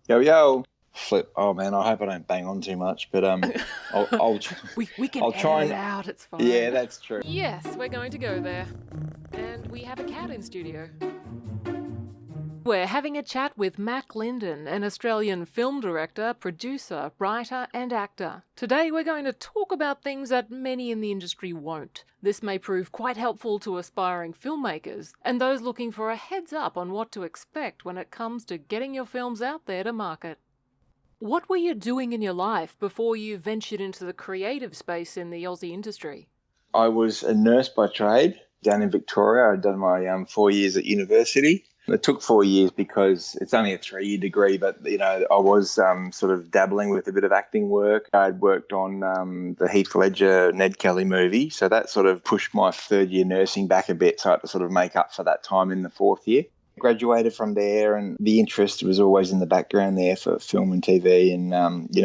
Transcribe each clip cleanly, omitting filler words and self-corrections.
Yo, yo. Flip. Oh man, I hope I don't bang on too much, but I'll We can I'll edit try it and out, it's yeah, fine. that's true. Yes, we're going to go there. And we have a cat in studio. We're having a chat with Mack Lindon, an Australian film director, producer, writer, and actor. Today we're going to talk about things that many in the industry won't. This may prove quite helpful to aspiring filmmakers and those looking for a heads up on what to expect when it comes to getting your films out there to market. What were you doing in your life before you ventured into the creative space in the Aussie industry? I was a nurse by trade down in Victoria. I'd done my 4 years at university. It took 4 years because it's only a 3-year degree, but I was sort of dabbling with a bit of acting work. I'd worked on the Heath Ledger Ned Kelly movie, so that sort of pushed my third year nursing back a bit. So I had to sort of make up for that time in the fourth year. Graduated from there, and the interest was always in the background there for film and TV, and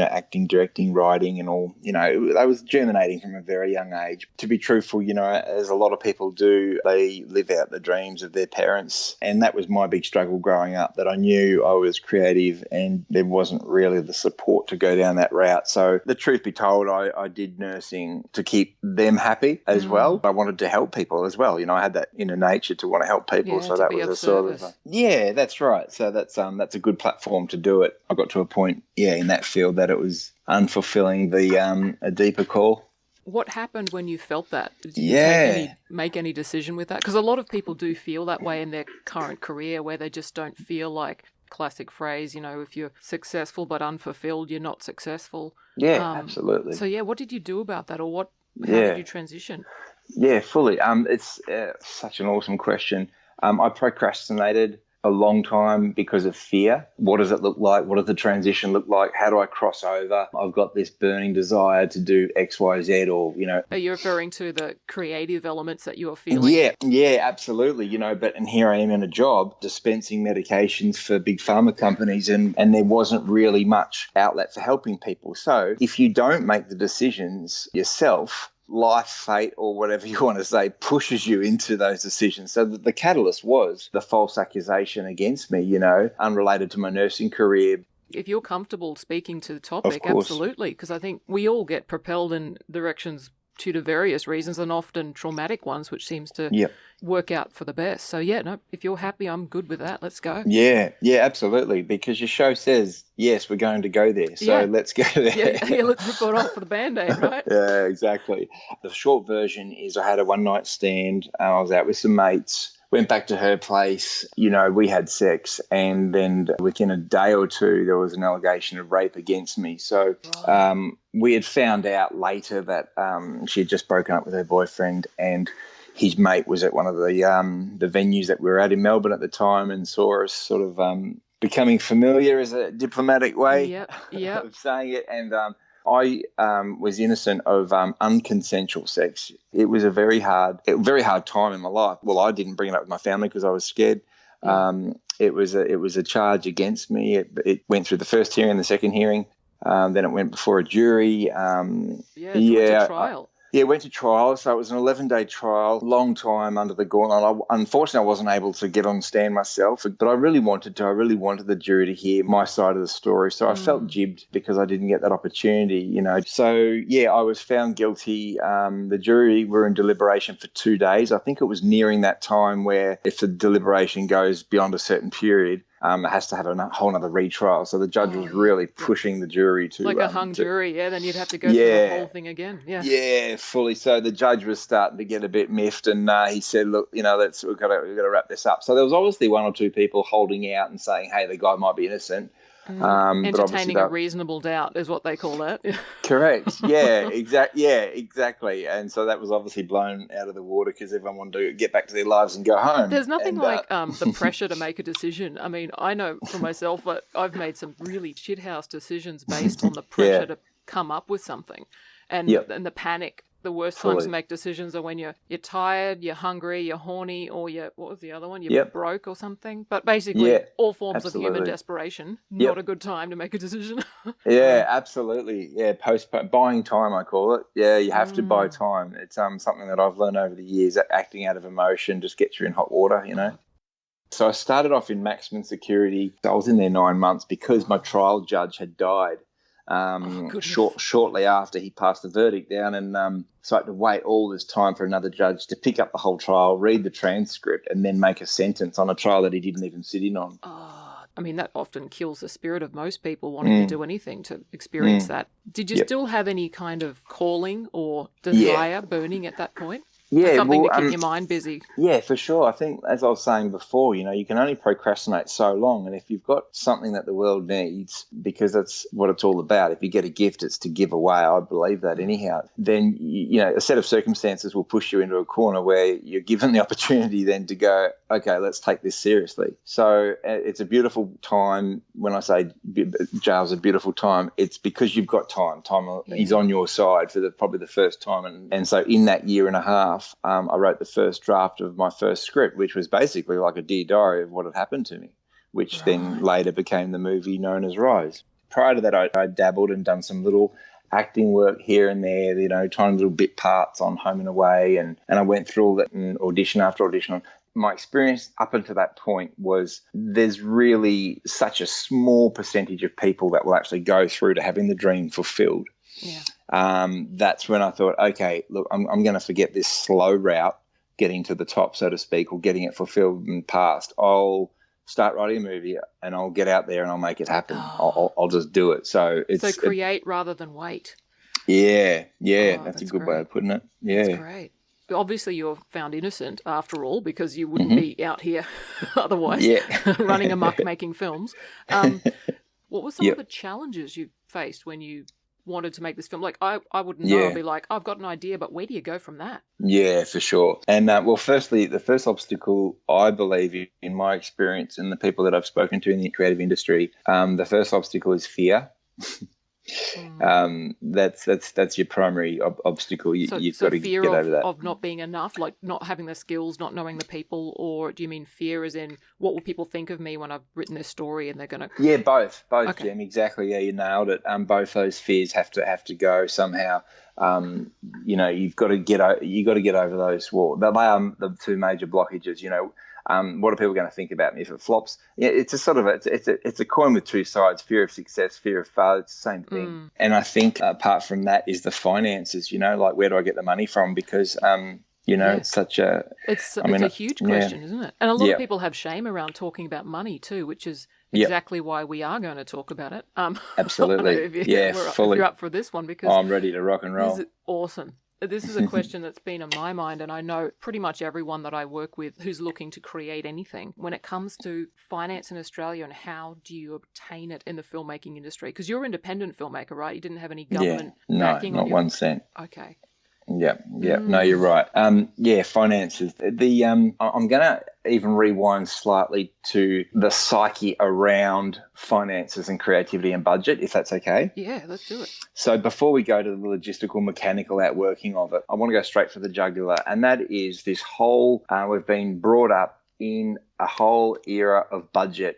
acting, directing, writing, and all. I was germinating from a very young age. To be truthful, as a lot of people do, they live out the dreams of their parents, and that was my big struggle growing up. That I knew I was creative, and there wasn't really the support to go down that route. So the truth be told, I did nursing to keep them happy as well. I wanted to help people as well. I had that inner nature to want to help people. Yeah, So to that be was of a sort of service. yeah, that's right. So that's a good platform to do it. I got to a point, yeah, in that field that it was unfulfilling the a deeper call. What happened when you felt that? Did you Yeah, make any decision with that? Because a lot of people do feel that way in their current career where they just don't feel like classic phrase, if you're successful but unfulfilled, you're not successful. yeah, So absolutely. yeah, what did you do about that, or how did Yeah, you transition? yeah, fully. It's such an awesome question. I procrastinated a long time because of fear. What does it look like? What does the transition look like? How do I cross over? I've got this burning desire to do X, Y, Z, or Are you referring to the creative elements that you are feeling? yeah, yeah, absolutely. And here I am in a job dispensing medications for big pharma companies, and there wasn't really much outlet for helping people. So if you don't make the decisions yourself, life, fate, or whatever you want to say, pushes you into those decisions. So the catalyst was the false accusation against me, unrelated to my nursing career. If you're comfortable speaking to the Of topic, course. absolutely, because I think we all get propelled in directions due to various reasons and often traumatic ones, which seems to Yep. work out for the best. So, yeah, no, if you're happy, I'm good with that. Let's go. Yeah, yeah, absolutely. Because your show says, yes, we're going to go there. So Yeah, let's go yeah, there. yeah, let's rip it off for the band aid, right? Yeah, exactly. The short version is I had a one night stand. I was out with some mates, went back to her place. We had sex, and then within a day or two, there was an allegation of rape against me. So Right. we had found out later that she had just broken up with her boyfriend, and his mate was at one of the venues that we were at in Melbourne at the time, and saw us sort of becoming familiar is a diplomatic way Yep, yep. of saying it. And I was innocent of unconsensual sex. It was very hard time in my life. Well, I didn't bring it up with my family because I was scared. Mm. It was a charge against me. It went through the first hearing and the second hearing. Then it went before a jury. Yeah, so it went to Yeah, trial. yeah, went to trial. So it was an 11-day trial, long time under the gauntlet. Unfortunately, I wasn't able to get on stand myself, but I really wanted to. I really wanted the jury to hear my side of the story. So I felt Mm. jibbed because I didn't get that opportunity. So, yeah, I was found guilty. The jury were in deliberation for 2 days. I think it was nearing that time where if the deliberation goes beyond a certain period, it has to have a whole other retrial. So the judge Oh, was yeah, really yep. pushing the jury Like to, a hung jury, yeah, then you'd have to go through the yeah, whole thing again. Yeah. yeah, fully. So the judge was starting to get a bit miffed, and he said, "Look, we've got to wrap this up." So there was obviously one or two people holding out and saying, "Hey, the guy might be innocent," but obviously Entertaining a that reasonable doubt is what they call that. correct. Yeah, exactly. And so that was obviously blown out of the water because everyone wanted to get back to their lives and go home. There's nothing And like the pressure to make a decision. I mean, I know for myself that I've made some really shithouse decisions based on the pressure yeah, to come up with something, yep, and the panic. The worst times to fully. make decisions are when you're tired, you're hungry, you're horny, or you're what was the other one? You're Yep, broke or something. But basically, yeah, all forms of human absolutely. desperation. Not a Yep. good time to make a decision. Yeah, Right. absolutely. Yeah, post buying time, I call it. Yeah, you have to buy Mm. time. It's something that I've learned over the years. That acting out of emotion just gets you in hot water. Oh, So I started off in maximum security. I was in there 9 months because my trial judge had died shortly after he passed the verdict down. And so I had to wait all this time for another judge to pick up the whole trial, read the transcript, and then make a sentence on a trial that he didn't even sit in on. I mean, that often kills the spirit of most people wanting to do anything to experience that. Did you still have any kind of calling or desire burning at that point? Yeah, something to keep your mind busy. Yeah, for sure. I think, as I was saying before, you can only procrastinate so long. And if you've got something that the world needs, because that's what it's all about, if you get a gift, it's to give away. I believe that anyhow. Then, a set of circumstances will push you into a corner where you're given the opportunity then to go, okay, let's take this seriously. So it's a beautiful time. When I say jail's a beautiful time, it's because you've got time. Time is on your side for probably the first time. And so in that year and a half, I wrote the first draft of my first script, which was basically like a dear diary of what had happened to me, which then later became the movie known as Rise. Prior to that, I dabbled and done some little acting work here and there, tiny little bit parts on Home and Away, and I went through all that in audition after audition. My experience up until that point was there's really such a small percentage of people that will actually go through to having the dream fulfilled. Yeah. That's when I thought, okay, look, I'm going to forget this slow route getting to the top, so to speak, or getting it fulfilled and passed. I'll start writing a movie and I'll get out there and I'll make it happen. I'll just do it. So create rather than wait. Yeah. That's a good way of putting it. Yeah. That's great. Obviously, you're found innocent after all, because you wouldn't be out here otherwise running amok making films. What were some of the challenges you faced when you wanted to make this film? Like, I wouldn't know. I'd be like, I've got an idea, but where do you go from that? Yeah, for sure. And firstly, the first obstacle, I believe, in my experience and the people that I've spoken to in the creative industry, the first obstacle is fear. That's your primary obstacle. You've got to get over that. Of not being enough, like not having the skills, not knowing the people, or do you mean fear as in what will people think of me when I've written this story and they're going to? Yeah, both, Jim. Exactly. Yeah, you nailed it. Both those fears have to go somehow. You've got to get over those walls. They are the two major blockages. What are people going to think about me if it flops? Yeah, it's a coin with two sides: fear of success, fear of failure. It's the same thing. And I think apart from that is the finances. Like, where do I get the money from? Because it's such a it's a huge question, isn't it? And a lot of people have shame around talking about money too, which is exactly why we are going to talk about it. Absolutely. If fully. If you're up for this one, because I'm ready to rock and roll. This is awesome. This is a question that's been on my mind, and I know pretty much everyone that I work with who's looking to create anything. When it comes to finance in Australia and how do you obtain it in the filmmaking industry? Because you're an independent filmmaker, right? You didn't have any government backing on not 1 cent. Okay. Yeah. No, you're right. Finances. I'm going to even rewind slightly to the psyche around finances and creativity and budget, if that's okay. Yeah, let's do it. So before we go to the logistical, mechanical outworking of it, I want to go straight for the jugular, and that is this whole, we've been brought up in a whole era of budget,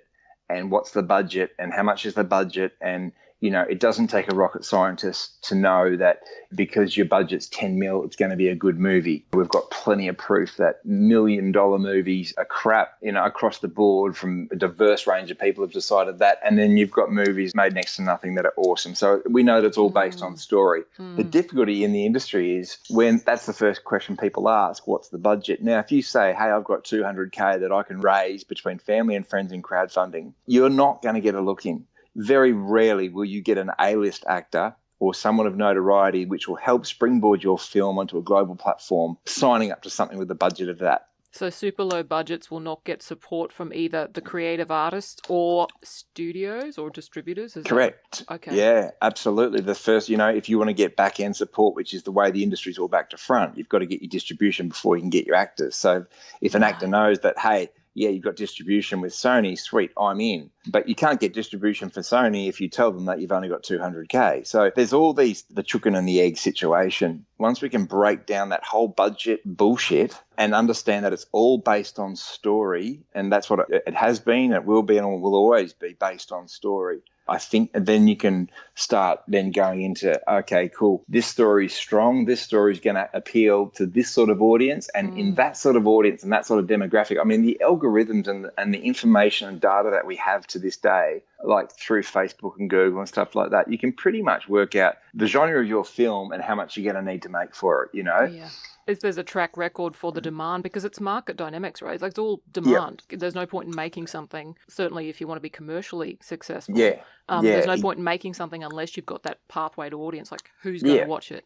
and what's the budget and how much is the budget, and it doesn't take a rocket scientist to know that because your budget's 10 mil, it's going to be a good movie. We've got plenty of proof that $1 million movies are crap, across the board from a diverse range of people have decided that. And then you've got movies made next to nothing that are awesome. So we know that's all based on story. The difficulty in the industry is when that's the first question people ask, what's the budget? Now, if you say, hey, I've got $200K that I can raise between family and friends in crowdfunding, you're not going to get a look in. Very rarely will you get an A-list actor or someone of notoriety which will help springboard your film onto a global platform signing up to something with the budget of that. So super low budgets will not get support from either the creative artists or studios or distributors? Correct. Okay. Yeah, absolutely. The first, if you want to get back-end support, which is the way the industry's all back to front, you've got to get your distribution before you can get your actors. So if an actor knows that, hey, you've got distribution with Sony, sweet, I'm in. But you can't get distribution for Sony if you tell them that you've only got $200K. So there's all the chicken and the egg situation. Once we can break down that whole budget bullshit and understand that it's all based on story, and that's what it has been, it will be, and it will always be based on story, I think then you can start then going into, okay, cool, this story is strong, this story is going to appeal to this sort of audience, and in that sort of audience and that sort of demographic. I mean, the algorithms and the information and data that we have to this day, like through Facebook and Google and stuff like that, you can pretty much work out the genre of your film and how much you're going to need to make for it, you know? Yeah. If there's a track record for the demand, because it's market dynamics, right? Like, it's all demand. Yep. There's no point in making something, certainly if you want to be commercially successful. There's no point in making something unless you've got that pathway to audience, like who's going to watch it.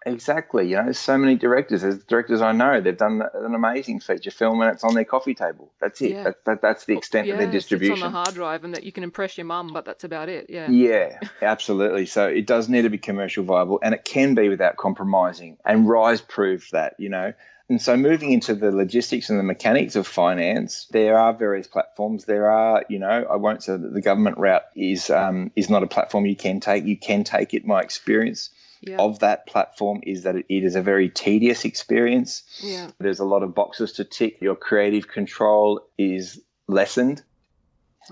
Exactly. You know, there's so many directors. There's directors I know, they've done an amazing feature film and it's on their coffee table. That's it. Yeah. That's the extent of their distribution. It sits on the hard drive and that you can impress your mum, but that's about it. Yeah. Yeah, absolutely. So it does need to be commercial viable, and it can be without compromising. And Rise proved that, you know. And so moving into the logistics and the mechanics of finance, there are various platforms. There are, you know, I won't say that the government route is not a platform you can take. You can take it. My experience of that platform is that it is a very tedious experience. Yeah. There's a lot of boxes to tick. Your creative control is lessened.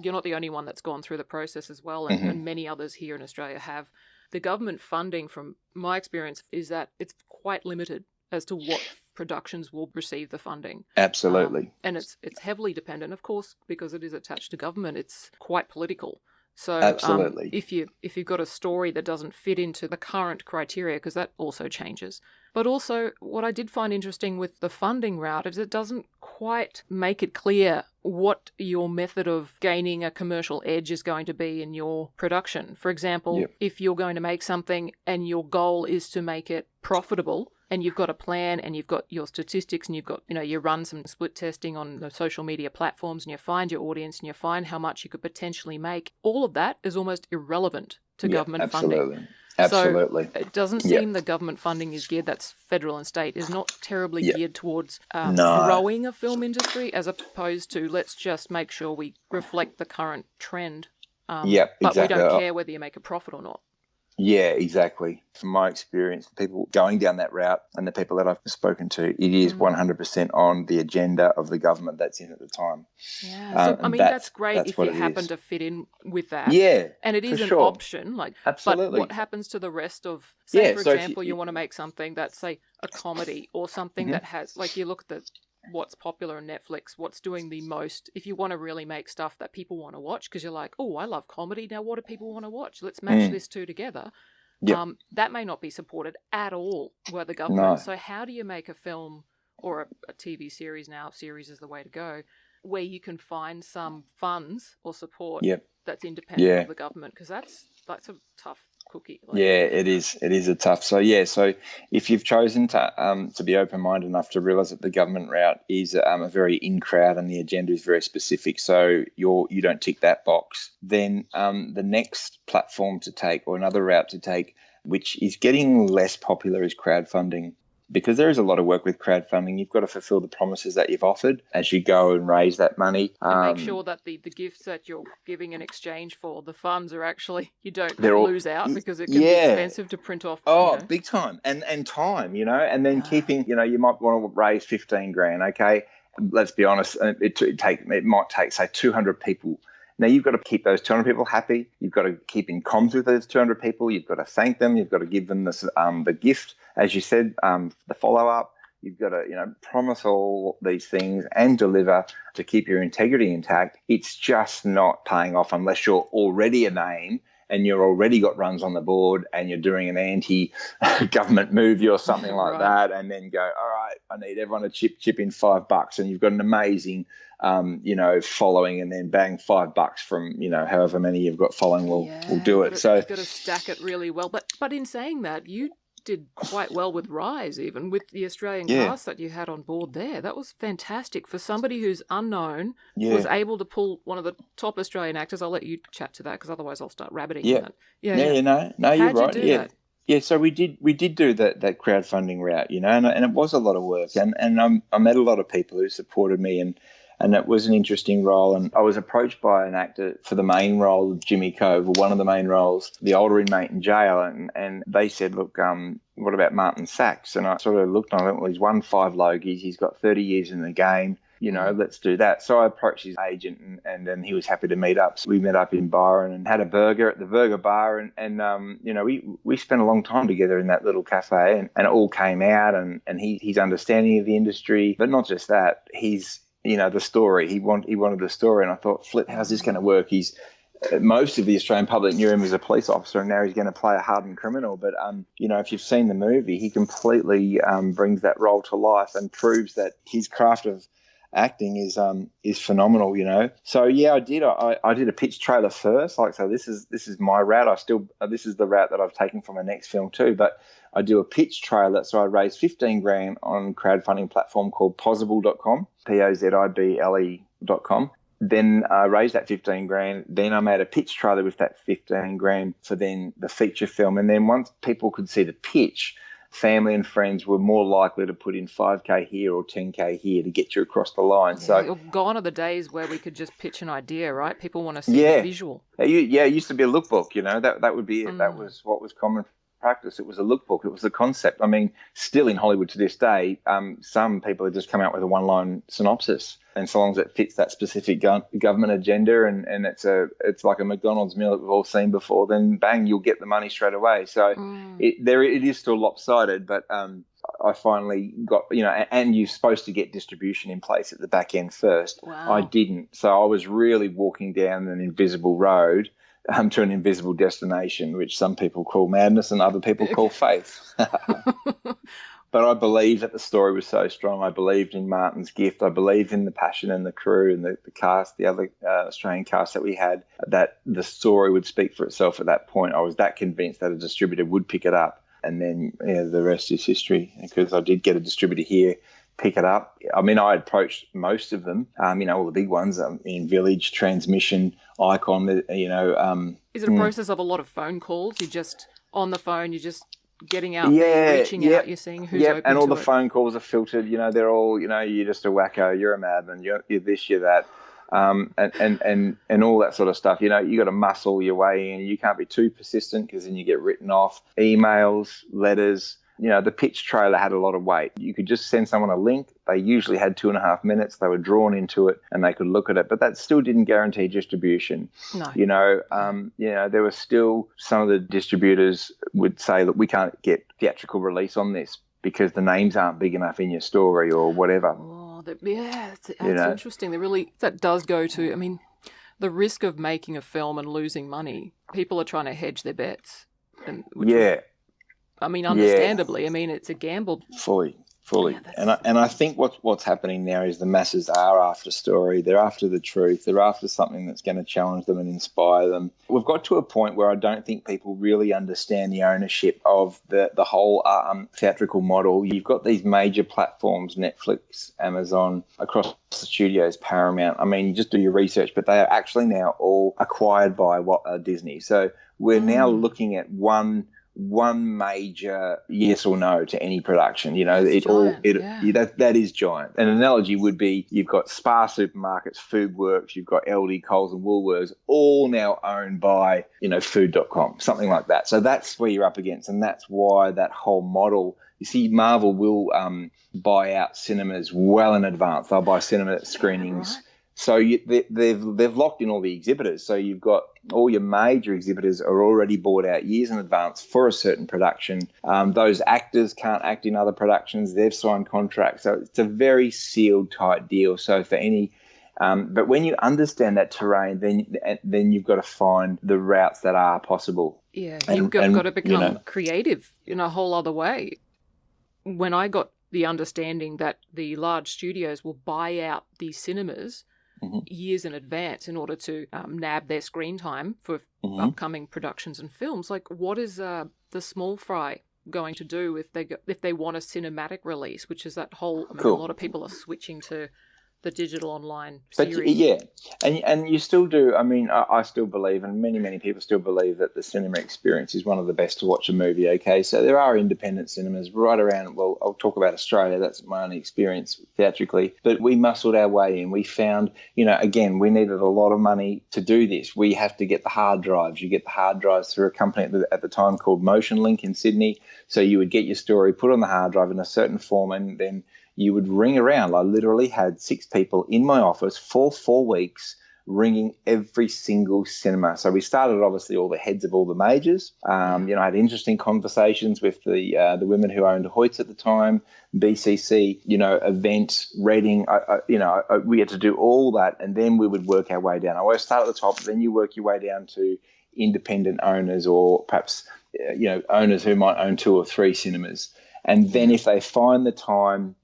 You're not the only one that's gone through the process as well, and many others here in Australia have. The government funding, from my experience, is that it's quite limited as to what productions will receive the funding. Absolutely. And it's heavily dependent, of course, because it is attached to government. It's quite political. So absolutely. If you've got a story that doesn't fit into the current criteria, because that also changes. But also, what I did find interesting with the funding route is it doesn't quite make it clear what your method of gaining a commercial edge is going to be in your production. For example, if you're going to make something and your goal is to make it profitable, and you've got a plan and you've got your statistics and you've got, you know, you run some split testing on the social media platforms and you find your audience and you find how much you could potentially make, all of that is almost irrelevant to government funding. Absolutely. So it doesn't seem the government funding is geared, that's federal and state, is not terribly geared towards growing a film industry, as opposed to let's just make sure we reflect the current trend. But we don't care whether you make a profit or not. Yeah, exactly. From my experience, the people going down that route and the people that I've spoken to, it is 100% on the agenda of the government that's in at the time. Yeah, so, I mean, that's great if you happen to fit in with that. Yeah, and it is an option. Like, absolutely. But what happens to the rest of, say, for example, you want to make something that's, say, a comedy or something that has, like, you look at what's popular on Netflix, what's doing the most, if you want to really make stuff that people want to watch, because you're like, oh, I love comedy, now what do people want to watch? Let's mash this two together. That may not be supported at all by the government. So how do you make a film or a TV series, now series is the way to go, where you can find some funds or support that's independent of the government? Because that's a tough cookie. Like, it is a tough. So if you've chosen to be open-minded enough to realise that the government route is a very in-crowd and the agenda is very specific, so you don't tick that box, then the next platform to take, or another route to take, which is getting less popular, is crowdfunding. Because there is a lot of work with crowdfunding. You've got to fulfill the promises that you've offered as you go and raise that money. And make sure that the gifts that you're giving in exchange for the funds are actually, you don't lose out, because it can be expensive to print off. Oh, big time. And time, you know, and then keeping, you know, you might want to raise 15 grand, okay? Let's be honest, it might take, say, 200 people. Now, you've got to keep those 200 people happy. You've got to keep in comms with those 200 people. You've got to thank them. You've got to give them the gift, as you said, the follow-up. You've got to, you know, promise all these things and deliver to keep your integrity intact. It's just not paying off unless you're already a name and you're already got runs on the board and you're doing an anti-government movie or something like that, and then go, all right, I need everyone to chip in $5, and you've got an amazing following, and then bang, $5 from, you know, however many you've got following will do it. So you've got to stack it really well. But in saying that, you did quite well with Rise, even with the Australian cast that you had on board there. That was fantastic for somebody who's unknown, was able to pull one of the top Australian actors. I'll let you chat to that, because otherwise I'll start rabbiting on it. No, you're right. How'd you do that? Yeah, so we did do that crowdfunding route, you know, and it was a lot of work, and I met a lot of people who supported me, and it was an interesting role. And I was approached by an actor for the main role of Jimmy Cove, or one of the main roles, the older inmate in jail, and they said, look, what about Martin Sachs? And I sort of looked on it. Well, he's won 5 Logies. He's got 30 years in the game. let's do that. So I approached his agent and then he was happy to meet up. So we met up in Byron and had a burger at the Burger Bar and we spent a long time together in that little cafe and it all came out and his understanding of the industry. But not just that, he's, the story. He wanted the story and I thought, flip, how's this going to work? Most of the Australian public knew him as a police officer and now he's going to play a hardened criminal. But, if you've seen the movie, he completely brings that role to life and proves that his craft of acting is phenomenal, So, yeah, I did. I did a pitch trailer first. So this is my route. This is the route that I've taken for my next film too. But I do a pitch trailer. So I raised 15 grand on a crowdfunding platform called Pozible.com, Pozible.com. Then I raised that 15 grand. Then I made a pitch trailer with that 15 grand for then the feature film. And then once people could see the pitch, family and friends were more likely to put in 5K here or 10K here to get you across the line. Yeah, So gone are the days where we could just pitch an idea, right? People want to see the visual. It used to be a lookbook, that would be it. That was what was common practice. It was a lookbook. It was the concept. I mean, still in Hollywood to this day, some people have just come out with a one-line synopsis. And so long as it fits that specific government agenda and it's like a McDonald's meal that we've all seen before, then bang, you'll get the money straight away. So it is still lopsided, but I finally got, and you're supposed to get distribution in place at the back end first. Wow. I didn't. So I was really walking down an invisible road to an invisible destination, which some people call madness and other people call faith. But I believed that the story was so strong. I believed in Martin's gift. I believed in the passion and the crew and the cast, the other Australian cast that we had, that the story would speak for itself at that point. I was that convinced that a distributor would pick it up. And then the rest is history, because I did get a distributor here pick it up. I mean, I approached most of them, all the big ones, in Village, Transmission, Icon, Is it a process of a lot of phone calls? You're just on the phone, you're just getting out there, reaching out, you're seeing who's open and all to the it. phone calls are filtered. They're all, you're just a wacko, you're a madman, you're this, you're that, and all that sort of stuff. You got to muscle your way in. You can't be too persistent because then you get written off. Emails, letters. The pitch trailer had a lot of weight. You could just send someone a link. They usually had 2.5 minutes. They were drawn into it and they could look at it, but that still didn't guarantee distribution. No. There were still some of the distributors would say that we can't get theatrical release on this because the names aren't big enough in your story or whatever. Oh, that's interesting. That does go to, the risk of making a film and losing money. People are trying to hedge their bets. Understandably. It's a gamble. Fully. And I think what's happening now is the masses are after story. They're after the truth. They're after something that's going to challenge them and inspire them. We've got to a point where I don't think people really understand the ownership of the whole theatrical model. You've got these major platforms, Netflix, Amazon, across the studios, Paramount. You just do your research, but they are actually now all acquired by Disney. So we're now looking at one major yes or no to any production. That is giant. An analogy would be you've got Spar supermarkets, Food Works, you've got Aldi, Coles and Woolworths, all now owned by food.com, something like that. So that's where you're up against, and that's why that whole model. You see, Marvel will buy out cinemas well in advance. They'll buy cinema screenings. Right. So they've locked in all the exhibitors. So you've got all your major exhibitors are already bought out years in advance for a certain production. Those actors can't act in other productions. They've signed contracts. So it's a very sealed, tight deal. So for any but when you understand that terrain, then you've got to find the routes that are possible. Yeah, you've got to become creative in a whole other way. When I got the understanding that the large studios will buy out these cinemas years in advance in order to nab their screen time for upcoming productions and films. What is the small fry going to do if they want a cinematic release, which is that whole... a lot of people are switching to the digital online series. And you still do. I still believe, and many people still believe, that the cinema experience is one of the best to watch a movie. Okay, so there are independent cinemas right around. Well, I'll talk about Australia. That's my only experience theatrically. But we muscled our way in. We found, again, we needed a lot of money to do this. We have to get the hard drives. You get the hard drives through a company at the time called Motion Link in Sydney. So you would get your story put on the hard drive in a certain form, and then you would ring around. I literally had 6 people in my office for 4 weeks ringing every single cinema. So we started obviously all the heads of all the majors. I had interesting conversations with the women who owned Hoyts at the time, BCC, Event, Reading. We had to do all that, and then we would work our way down. I always start at the top, then you work your way down to independent owners, or perhaps owners who might own 2 or 3 cinemas. And then if they find the time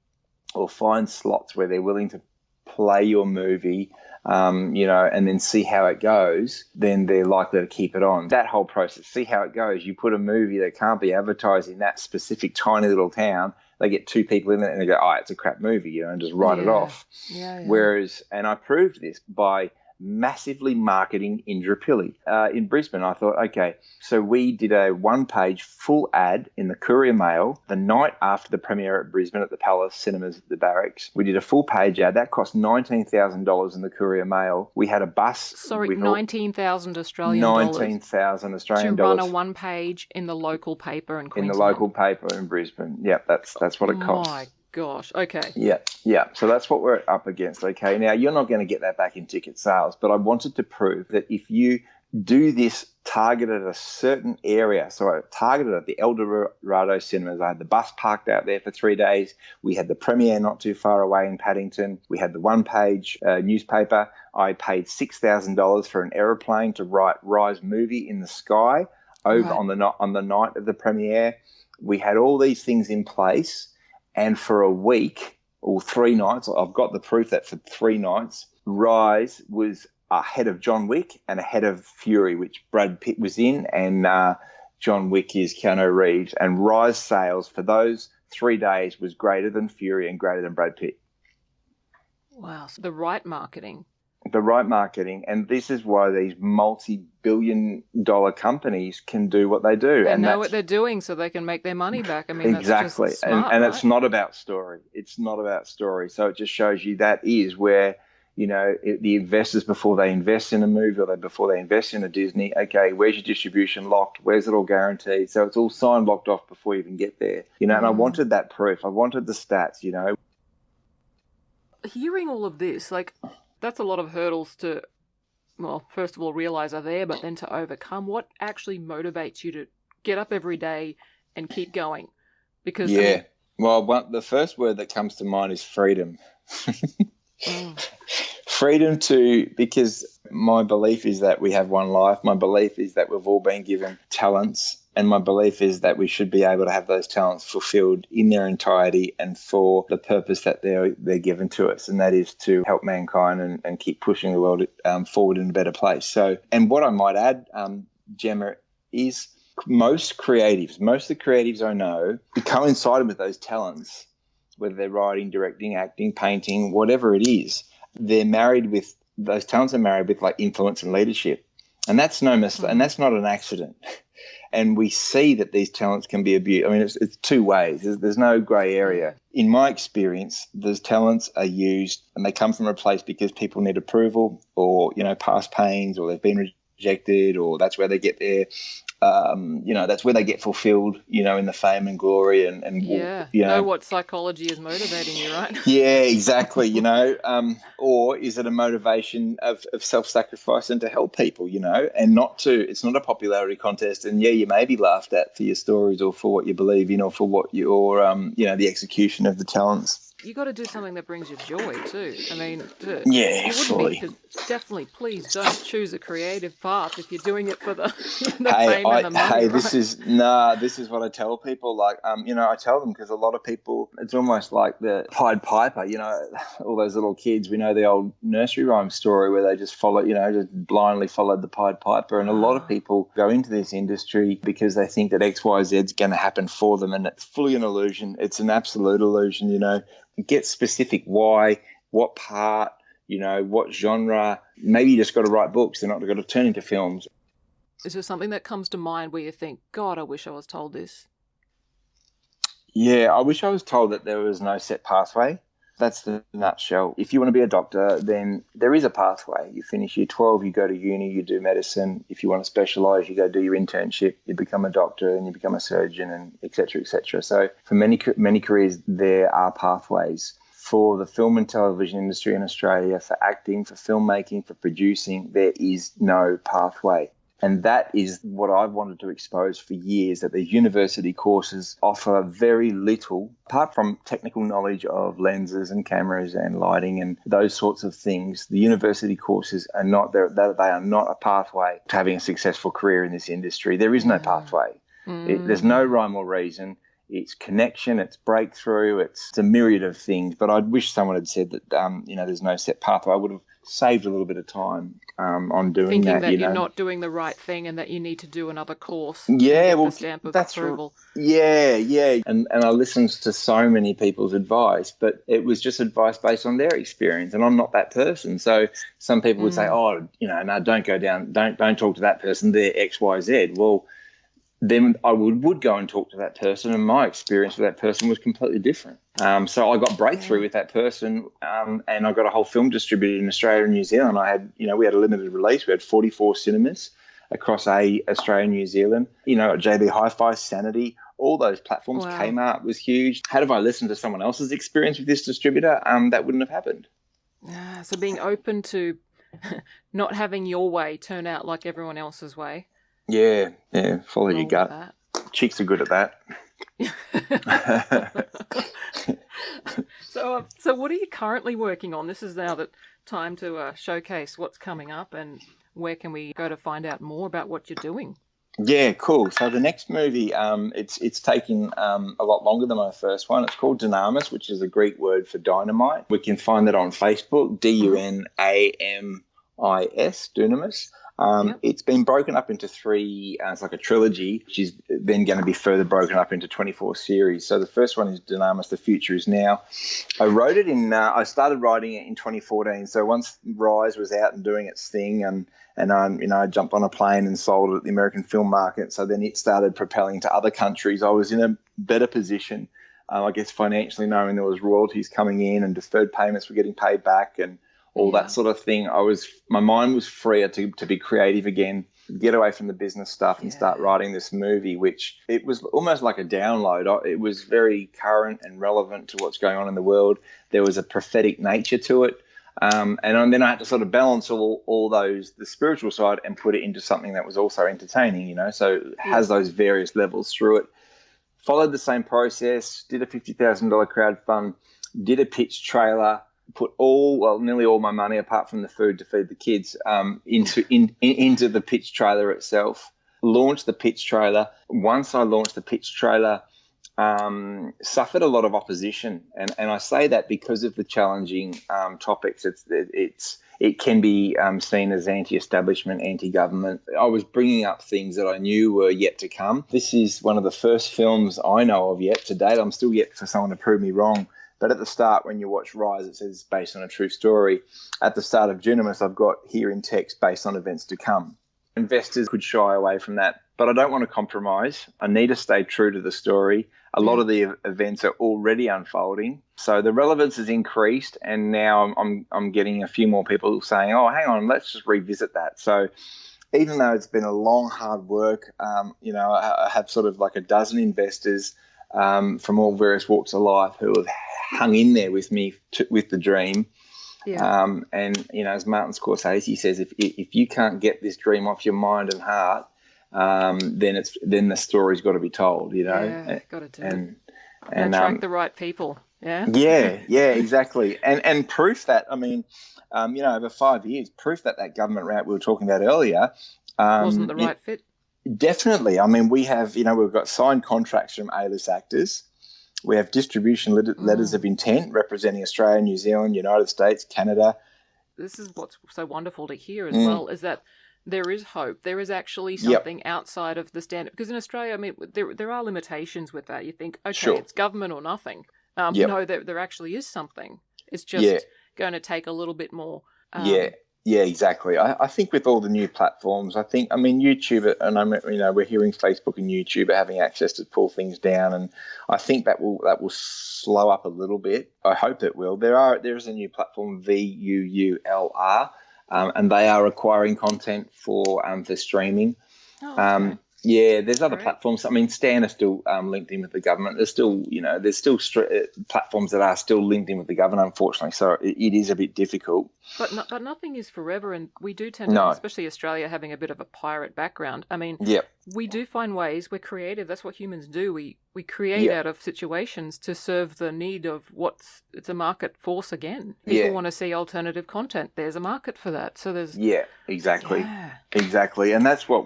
or find slots where they're willing to play your movie, and then see how it goes, then they're likely to keep it on. That whole process, see how it goes. You put a movie that can't be advertised in that specific tiny little town, they get 2 people in it and they go, it's a crap movie, and just write it off. Whereas, and I proved this by massively marketing Indooroopilly. In Brisbane, I thought, okay, so we did a 1-page full ad in the Courier Mail the night after the premiere at Brisbane at the Palace Cinemas at the Barracks. We did a full-page ad. That cost $19,000 in the Courier Mail. We had a bus. Sorry, 19,000 Australian dollars. 19,000 Australian dollars. To run a 1-page in the local paper in Queensland. In the local paper in Brisbane. Yep, that's what it cost. My gosh, okay. Yeah. So that's what we're up against, okay? Now, you're not going to get that back in ticket sales, but I wanted to prove that if you do this targeted at a certain area, so I targeted at the El Dorado cinemas. I had the bus parked out there for 3 days. We had the premiere not too far away in Paddington. We had the 1-page newspaper. I paid $6,000 for an aeroplane to write Rise Movie in the Sky over on the night of the premiere. We had all these things in place. And for a week or 3 nights, I've got the proof that for 3 nights, Rise was ahead of John Wick and ahead of Fury, which Brad Pitt was in, and John Wick is Keanu Reeves. And Rise sales for those 3 days was greater than Fury and greater than Brad Pitt. Wow. So the right marketing. The right marketing, and this is why these multi-billion-dollar companies can do what they do. They know what they're doing, so they can make their money back. I mean, exactly. That's just smart, and right? It's not about story. It's not about story. So it just shows you that is where the investors, before they invest in a movie or before they invest in a Disney, okay, where's your distribution locked? Where's it all guaranteed? So it's all signed, locked off before you even get there. And I wanted that proof. I wanted the stats. Hearing all of this, that's a lot of hurdles to, well, first of all, realize are there, but then to overcome. What actually motivates you to get up every day and keep going? Because the first word that comes to mind is freedom. Freedom because my belief is that we have one life. My belief is that we've all been given talents. And my belief is that we should be able to have those talents fulfilled in their entirety and for the purpose that they're given to us, and that is to help mankind and keep pushing the world forward in a better place. So, and what I might add, Gemma, is most of the creatives I know who coincided with those talents, whether they're writing, directing, acting, painting, whatever it is, those talents are married with influence and leadership. And that's and that's not an accident. And we see that these talents can be abused. I mean, it's 2 ways. There's no grey area. In my experience, those talents are used and they come from a place because people need approval or, past pains, or they've been rejected, or that's where they get their that's where they get fulfilled, in the fame and glory and know what psychology is motivating you, right? Yeah, exactly. Or is it a motivation of self-sacrifice and to help people, and it's not a popularity contest. And you may be laughed at for your stories or for what you believe in or for what your the execution of the talents. You got to do something that brings you joy too. I mean, definitely. Please don't choose a creative path if you're doing it for the fame and the money. This is what I tell people. I tell them because a lot of people, it's almost like the Pied Piper. All those little kids. We know the old nursery rhyme story where they just just blindly followed the Pied Piper. And a lot of people go into this industry because they think that X, Y, Z is going to happen for them, and it's fully an illusion. It's an absolute illusion. Get specific. Why? What part? What genre? Maybe you just got to write books. They're not got to turn into films. Is there something that comes to mind where you think, God, I wish I was told this? Yeah, I wish I was told that there was no set pathway. That's the nutshell. If you want to be a doctor, then there is a pathway. You finish year 12, you go to uni, you do medicine. If you want to specialise, you go do your internship, you become a doctor and you become a surgeon, and et cetera, et cetera. So for many careers, there are pathways. For the film and television industry in Australia, for acting, for filmmaking, for producing, there is no pathway. And that is what I've wanted to expose for years, that the university courses offer very little, apart from technical knowledge of lenses and cameras and lighting and those sorts of things. The university courses are not there, they are not a pathway to having a successful career in this industry. There is no pathway. There's no rhyme or reason. It's connection, it's breakthrough, it's a myriad of things. But I wish someone had said that, there's no set pathway. I would have saved a little bit of time on doing Thinking that. that you're not doing the right thing and that you need to do another course. Yeah, the stamp of approval. Yeah. And I listened to so many people's advice, but it was just advice based on their experience, and I'm not that person. So some people would say, no, don't go down, don't talk to that person, they're X, Y, Z. Well, then I would go and talk to that person, and my experience with that person was completely different. So I got breakthrough with that person, and I got a whole film distributed in Australia and New Zealand. We had a limited release. We had 44 cinemas across Australia and New Zealand. JB Hi-Fi, Sanity, all those platforms. Wow. Came out, was huge. Had I listened to someone else's experience with this distributor, that wouldn't have happened. So being open to not having your way turn out like everyone else's way. Yeah, follow your gut. Chicks are good at that. So what are you currently working on? This is now the time to showcase what's coming up, and where can we go to find out more about what you're doing? Yeah, cool. So the next movie, it's taken a lot longer than my first one. It's called Dynamis, which is a Greek word for dynamite. We can find that on Facebook, Dunamis, Dunamis. It's been broken up into three, it's like a trilogy, which is then going to be further broken up into 24 series. So the first one is Dynamis, The Future Is Now. I started writing it in 2014. So once Rise was out and doing its thing, and I jumped on a plane and sold it at the American film market. So then it started propelling to other countries. I was in a better position, I guess, financially, knowing there was royalties coming in and deferred payments were getting paid back and all that sort of thing. My mind was freer to be creative again, get away from the business stuff and start writing this movie, which it was almost like a download. It was very current and relevant to what's going on in the world. There was a prophetic nature to it. And then I had to sort of balance all those, the spiritual side, and put it into something that was also entertaining, so it has those various levels through it. Followed the same process, did a $50,000 crowdfund, did a pitch trailer, put nearly all my money, apart from the food to feed the kids, into the pitch trailer itself. Launched the pitch trailer. Once I launched the pitch trailer, suffered a lot of opposition, and I say that because of the challenging topics. It can be seen as anti-establishment, anti-government. I was bringing up things that I knew were yet to come. This is one of the first films I know of yet to date. I'm still yet for someone to prove me wrong. But at the start, when you watch Rise, it says based on a true story. At the start of Dunamis, I've got here in text based on events to come. Investors could shy away from that, but I don't want to compromise. I need to stay true to the story. A lot of the events are already unfolding, so the relevance has increased, and now I'm getting a few more people saying, "Oh, hang on, let's just revisit that." So even though it's been a long, hard work, I have sort of like a dozen investors from all various walks of life who have hung in there with me with the dream. And as Martin Scorsese says, if you can't get this dream off your mind and heart, then the story's got to be told. Got to do it. And attract the right people. Yeah, exactly. And proof that, over 5 years, proof that government route we were talking about earlier wasn't the right fit. Definitely. We have, we've got signed contracts from A-list actors. We have distribution letters of intent representing Australia, New Zealand, United States, Canada. This is what's so wonderful to hear as well, is that there is hope. There is actually something outside of the standard. Because in Australia, there are limitations with that. You think, okay, it's government or nothing. No, there actually is something. It's just going to take a little bit more Yeah, exactly. I think with all the new platforms, YouTube, and we're hearing Facebook and YouTube are having access to pull things down, and I think that will slow up a little bit. I hope it will. There is a new platform, VUULR, and they are acquiring content for streaming. Oh, okay. Yeah, there's other Great. platforms. I mean, Stan is still linked in with the government. There's still platforms that are still linked in with the government, unfortunately. So it is a bit difficult. But nothing is forever, and we do tend to, especially Australia having a bit of a pirate background. I mean, we do find ways. We're creative. That's what humans do. We create out of situations to serve the need of it's a market force again. People want to see alternative content. There's a market for that. So there's exactly. And that's what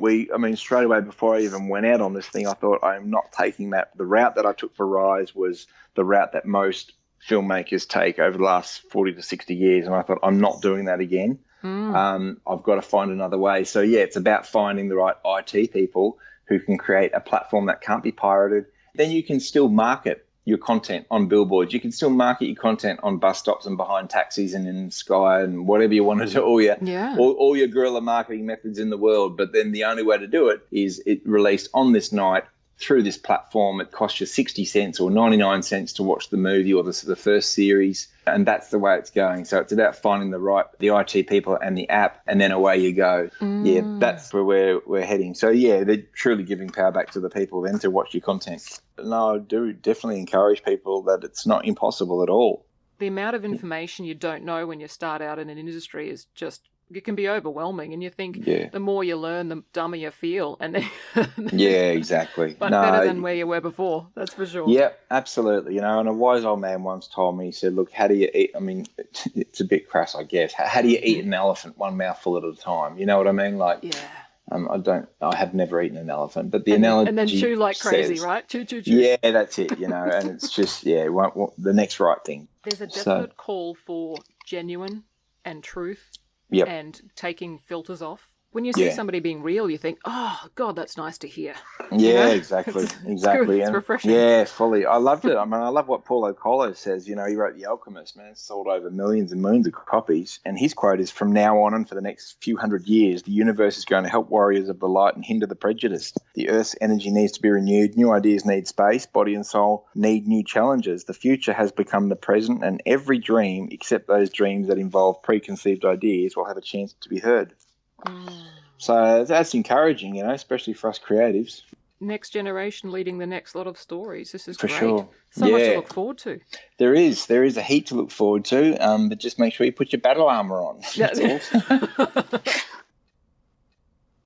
straight away before I even went out on this thing, I thought I am not taking that. The route that I took for Rise was the route that most filmmakers take over the last 40 to 60 years, and I thought I'm not doing that again. I've got to find another way. So it's about finding the right IT people who can create a platform that can't be pirated. Then you can still market your content on billboards. You can still market your content on bus stops and behind taxis and in Sky and whatever you want to do, all your guerrilla marketing methods in the world. But then the only way to do it is it released on this night through this platform. It costs you 60 cents or 99 cents to watch the movie or the first series, and that's the way it's going. So it's about finding the IT people and the app, and then away you go. Yeah, that's where we're heading. So they're truly giving power back to the people then to watch your content. No, I do definitely encourage people that it's not impossible at all. The amount of information you don't know when you start out in an industry is just, it can be overwhelming, and you think the more you learn, the dumber you feel. And exactly. But better than where you were before, that's for sure. Yeah, absolutely. And a wise old man once told me, he said, look, how do you eat? I mean, it's a bit crass, I guess. How do you eat an elephant one mouthful at a time? You know what I mean? Like, I have never eaten an elephant, but the analogy and then chew like crazy, says, right? Chew. Yeah, that's it. And it's just the next right thing. There's a definite call for genuine and truth. And taking filters off. When you see somebody being real, you think, oh, God, that's nice to hear. Yeah, exactly. It's good. It's refreshing. Yeah, fully. I loved it. I mean, I love what Paulo Coelho says. He wrote The Alchemist, man. It's sold over millions and millions of copies. And his quote is, from now on and for the next few hundred years, the universe is going to help warriors of the light and hinder the prejudiced. The Earth's energy needs to be renewed. New ideas need space. Body and soul need new challenges. The future has become the present, and every dream, except those dreams that involve preconceived ideas, will have a chance to be heard. So that's encouraging, especially for us creatives. Next generation leading the next lot of stories. This is for great. Sure. So much to look forward to. There is a heap to look forward to, but just make sure you put your battle armor on. That's all.